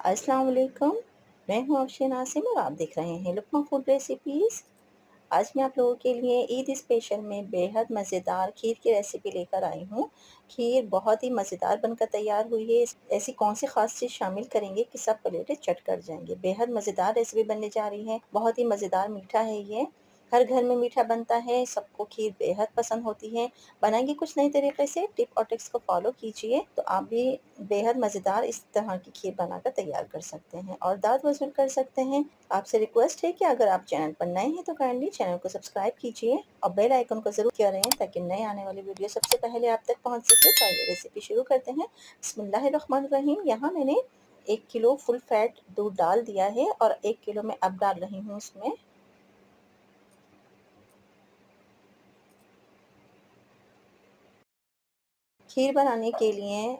अस्सलाम वालेकुम। मैं हूँ अफशीन आसिम और आप देख रहे हैं लुक्मा फूड रेसिपीज़। आज मैं आप लोगों के लिए ईद स्पेशल में बेहद मज़ेदार खीर की रेसिपी लेकर आई हूँ। खीर बहुत ही मज़ेदार बनकर तैयार हुई है। ऐसी कौन सी ख़ास चीज़ शामिल करेंगे कि सब प्लेटें चट कर जाएंगे। बेहद मज़ेदार रेसिपी बनने जा रही है। बहुत ही मज़ेदार मीठा है ये। हर घर में मीठा बनता है, सबको खीर बेहद पसंद होती है। बनाएंगे कुछ नए तरीके से, टिप और ट्रिक्स को फॉलो कीजिए तो आप भी बेहद मज़ेदार इस तरह की खीर बनाकर तैयार कर सकते हैं और दाद वसूल कर सकते हैं। आपसे रिक्वेस्ट है कि अगर आप चैनल पर नए हैं तो काइंडली चैनल को सब्सक्राइब कीजिए और बेल आइकन को ज़रूर करें ताकि नए आने वाली वीडियो सबसे पहले आप तक पहुंच सके। तो आइए रेसिपी शुरू करते हैं। बिस्मिल्लाहिर्रहमानिर्रहीम। यहाँ मैंने 1 किलो फुल फैट दूध डाल दिया है और 1 किलो में अब डाल रही हूँ उसमें। खीर बनाने के लिए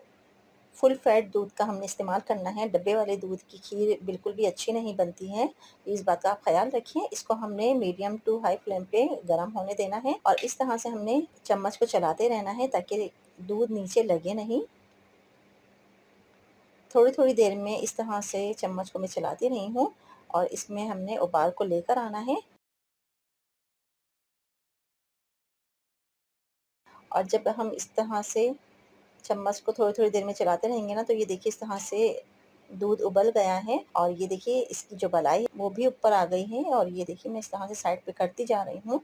फुल फैट दूध का हमने इस्तेमाल करना है। डब्बे वाले दूध की खीर बिल्कुल भी अच्छी नहीं बनती है, इस बात का आप ख्याल रखिए। इसको हमने मीडियम टू हाई फ्लेम पे गरम होने देना है और इस तरह से हमने चम्मच को चलाते रहना है ताकि दूध नीचे लगे नहीं। थोड़ी थोड़ी देर में इस तरह से चम्मच को मैं चलाती रही हूँ और इसमें हमने उबाल को लेकर आना है। और जब हम इस तरह से चम्मच को थोड़ी थोड़ी देर में चलाते रहेंगे ना, तो ये देखिए इस तरह से दूध उबल गया है और ये देखिए इसकी जो मलाई है वो भी ऊपर आ गई है। और ये देखिए मैं इस तरह से साइड पे करती जा रही हूँ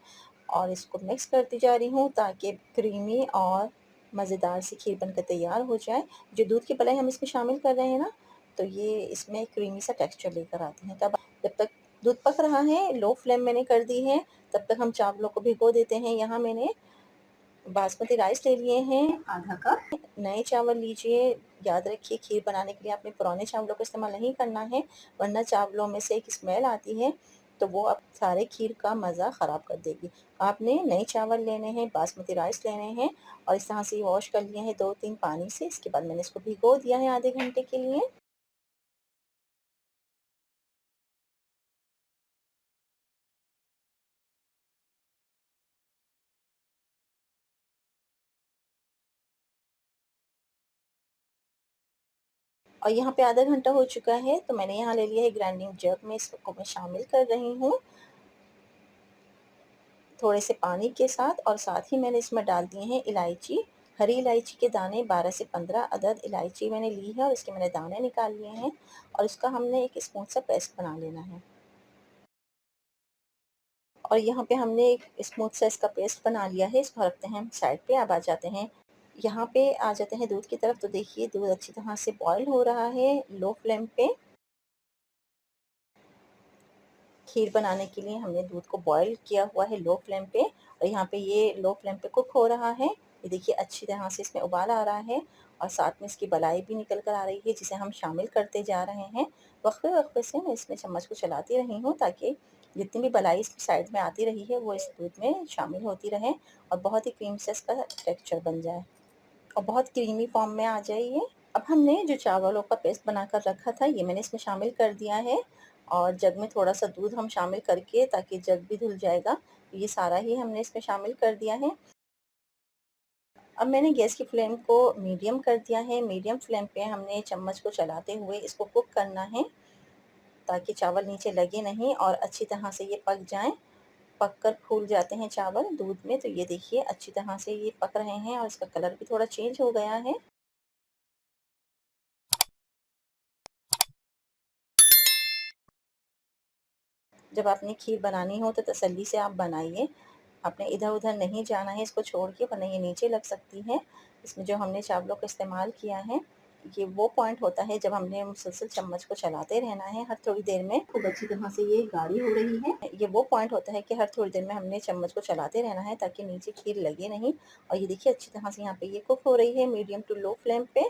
और इसको मिक्स करती जा रही हूँ ताकि क्रीमी और मज़ेदार सी खीर बनकर तैयार हो जाए। जो दूध की मलाई हम इसमें शामिल कर रहे हैं ना, तो ये इसमें क्रीमी सा टेक्सचर लेकर आती है। तब जब तक दूध पक रहा है, लो फ्लेम मैंने कर दी है, तब तक हम चावलों को भिगो देते हैं। यहाँ मैंने बासमती राइस ले लिए हैं आधा कप। नए चावल लीजिए। याद रखिए खीर बनाने के लिए आपने पुराने चावलों का इस्तेमाल नहीं करना है, वरना चावलों में से एक स्मेल आती है तो वो अब सारे खीर का मज़ा ख़राब कर देगी। आपने नए चावल लेने हैं, बासमती राइस लेने हैं और इस तरह से वॉश कर लिए हैं 2-3 पानी से। इसके बाद मैंने इसको भिगो दिया है आधे घंटे के लिए। और यहाँ पे आधा घंटा हो चुका है तो मैंने यहाँ ले लिया है ग्राइंडिंग जग में, इसको मैं शामिल कर रही हूँ थोड़े से पानी के साथ। और साथ ही मैंने इसमें डाल दिए हैं इलायची, हरी इलायची के दाने। 12 से 15 अदद इलायची मैंने ली है और इसके मैंने दाने निकाल लिए हैं और इसका हमने एक स्मूथ सा पेस्ट बना लेना है। और यहाँ पे हमने एक स्मूथ सा इसका पेस्ट बना लिया है, इसको रखते हैं हम साइड पे। अब आ जाते हैं यहाँ पे, आ जाते हैं दूध की तरफ। तो देखिए दूध अच्छी तरह से बॉयल हो रहा है लो फ्लेम पे। खीर बनाने के लिए हमने दूध को बॉईल किया हुआ है लो फ्लेम पे और यहाँ पे ये लो फ्लेम पे कुक हो रहा है। ये देखिए अच्छी तरह से इसमें उबाल आ रहा है और साथ में इसकी बलाई भी निकल कर आ रही है जिसे हम शामिल करते जा रहे हैं। वक्फे वक्फे से मैं इसमें चम्मच को चलाती रही हूँ ताकि जितनी भी बलाई इस साइड में आती रही है वो इस दूध में शामिल होती रहे और बहुत ही क्रीम से इसका टेक्स्चर बन जाए और बहुत क्रीमी फॉर्म में आ जाए ये। अब हमने जो चावलों का पेस्ट बनाकर रखा था ये मैंने इसमें शामिल कर दिया है और जग में थोड़ा सा दूध हम शामिल करके, ताकि जग भी धुल जाएगा, ये सारा ही हमने इसमें शामिल कर दिया है। अब मैंने गैस की फ्लेम को मीडियम कर दिया है। मीडियम फ्लेम पे हमने चम्मच को चलाते हुए इसको कुक करना है ताकि चावल नीचे लगे नहीं और अच्छी तरह से ये पक जाएं। पक कर फूल जाते हैं चावल दूध में, तो ये देखिए अच्छी तरह से ये पक रहे हैं और इसका कलर भी थोड़ा चेंज हो गया है। जब आपने खीर बनानी हो तो तसल्ली से आप बनाइए। आपने इधर उधर नहीं जाना है इसको छोड़ के, वरना ये नीचे लग सकती है। इसमें जो हमने चावलों का इस्तेमाल किया है, ये वो पॉइंट होता है जब हमने मुसलसल चम्मच को चलाते रहना है हर थोड़ी देर में। खूब अच्छी तरह से ये गाढ़ी हो रही है। ये वो पॉइंट होता है कि हर थोड़ी देर में हमने चम्मच को चलाते रहना है ताकि नीचे खीर लगे नहीं। और ये देखिए अच्छी तरह से यहाँ पे ये कुक हो रही है मीडियम टू लो फ्लेम पे।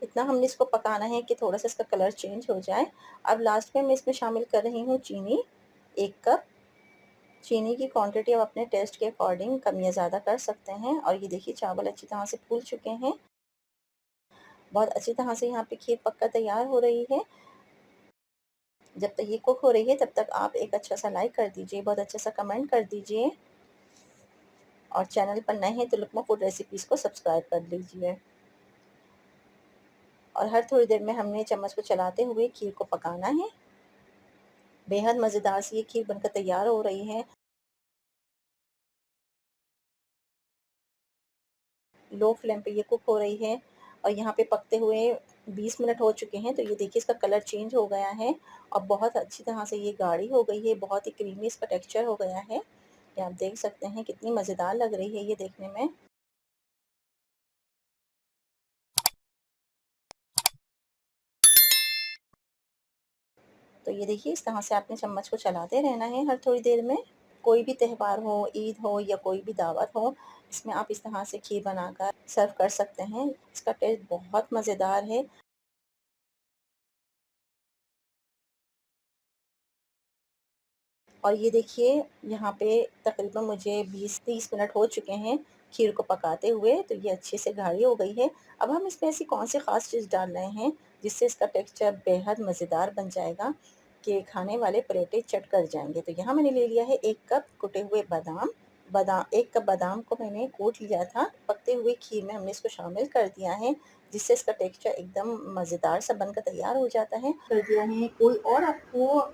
इतना हमने इसको पकाना है कि थोड़ा सा इसका कलर चेंज हो जाए। अब लास्ट में मैं इसमें शामिल कर रही हूँ चीनी, 1 कप। चीनी की क्वांटिटी आप अपने टेस्ट के अकॉर्डिंग कम या ज़्यादा कर सकते हैं। और ये देखिए चावल अच्छी तरह से फूल चुके हैं। बहुत अच्छी तरह से यहाँ पे खीर पककर तैयार हो रही है। जब तक ये कुक हो रही है तब तक आप एक अच्छा सा लाइक कर दीजिए, बहुत अच्छा सा कमेंट कर दीजिए और चैनल पर नए हैं तो लुक्मा फूड रेसिपीज़ को सब्सक्राइब कर लीजिए। और हर थोड़ी देर में हमने चम्मच को चलाते हुए खीर को पकाना है। बेहद मज़ेदार सी ये खीर बनकर तैयार हो रही है। लो फ्लेम पे ये कुक हो रही है और यहाँ पे पकते हुए 20 मिनट हो चुके हैं। तो ये देखिए इसका कलर चेंज हो गया है और बहुत अच्छी तरह से ये गाढ़ी हो गई है, बहुत ही क्रीमी इसका टेक्सचर हो गया है। ये आप देख सकते हैं कितनी मज़ेदार लग रही है ये देखने में। तो ये देखिए इस तरह से आपने चम्मच को चलाते रहना है हर थोड़ी देर में। कोई भी त्योहार हो, ईद हो या कोई भी दावत हो, इसमें आप इस तरह से खीर बनाकर सर्व कर सकते हैं। इसका टेस्ट बहुत मज़ेदार है। और ये देखिए यहाँ पे तकरीबन मुझे 20-30 मिनट हो चुके हैं खीर को पकाते हुए, तो ये अच्छे से गाढ़ी हो गई है। अब हम इसमें ऐसी कौन सी ख़ास चीज़ डाल रहे हैं जिससे इसका टेक्सचर बेहद मज़ेदार बन जाएगा कि खाने वाले पलेटें चट कर जाएँगे। तो यहाँ मैंने ले लिया है 1 कप कुटे हुए बादाम। 1 कप बादाम को मैंने कूट लिया था। पकते हुए खीर में हमने इसको शामिल कर दिया है, जिससे इसका टेक्सचर एकदम मज़ेदार सा बनकर तैयार हो जाता है। कर दिया है। कोई और आपको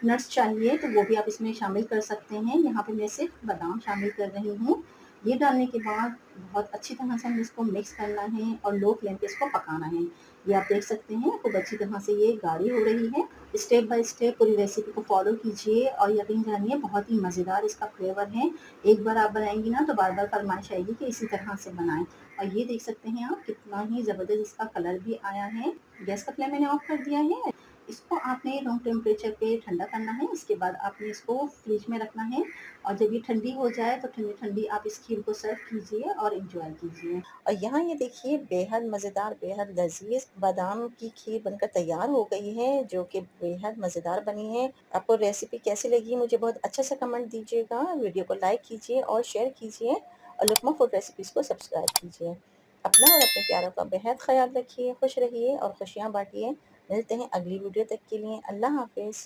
नट्स चाहिए तो वो भी आप इसमें शामिल कर सकते हैं। यहाँ पे मैं सिर्फ बादाम शामिल कर रही हूँ। ये डालने के बाद बहुत अच्छी तरह से हमें इसको मिक्स करना है और लो फ्लेम पे इसको पकाना है। ये आप देख सकते हैं खूब अच्छी तरह से ये गाढ़ी हो रही है। स्टेप बाय स्टेप पूरी रेसिपी को फॉलो कीजिए और यकीन जानिए बहुत ही मज़ेदार इसका फ्लेवर है। एक बार आप बनाएंगी ना तो बार बार फरमाइश आएगी कि इसी तरह से बनाएं। और ये देख सकते हैं आप कितना ही ज़बरदस्त इसका कलर भी आया है। गैस का फ्लेम मैंने ऑफ कर दिया है। इसको आपने रूम टेम्परेचर पे ठंडा करना है। इसके बाद आपने इसको फ्रिज में रखना है और जब ये ठंडी हो जाए तो ठंडी ठंडी आप इस खीर को सर्व कीजिए और एंजॉय कीजिए। और यहाँ ये देखिए बेहद मज़ेदार, बेहद लजीज बादाम की खीर बनकर तैयार हो गई है, जो कि बेहद मज़ेदार बनी है। आपको रेसिपी कैसी लगी मुझे बहुत अच्छा सा कमेंट दीजिएगा। वीडियो को लाइक कीजिए और शेयर कीजिए और लुकमा फूड रेसिपीज़ को सब्सक्राइब कीजिए। अपना और अपने प्यारों का बेहद ख्याल रखिए, खुश रहिए और खुशियाँ बांटिए। मिलते हैं अगली वीडियो तक के लिए। अल्लाह हाफ़िज़।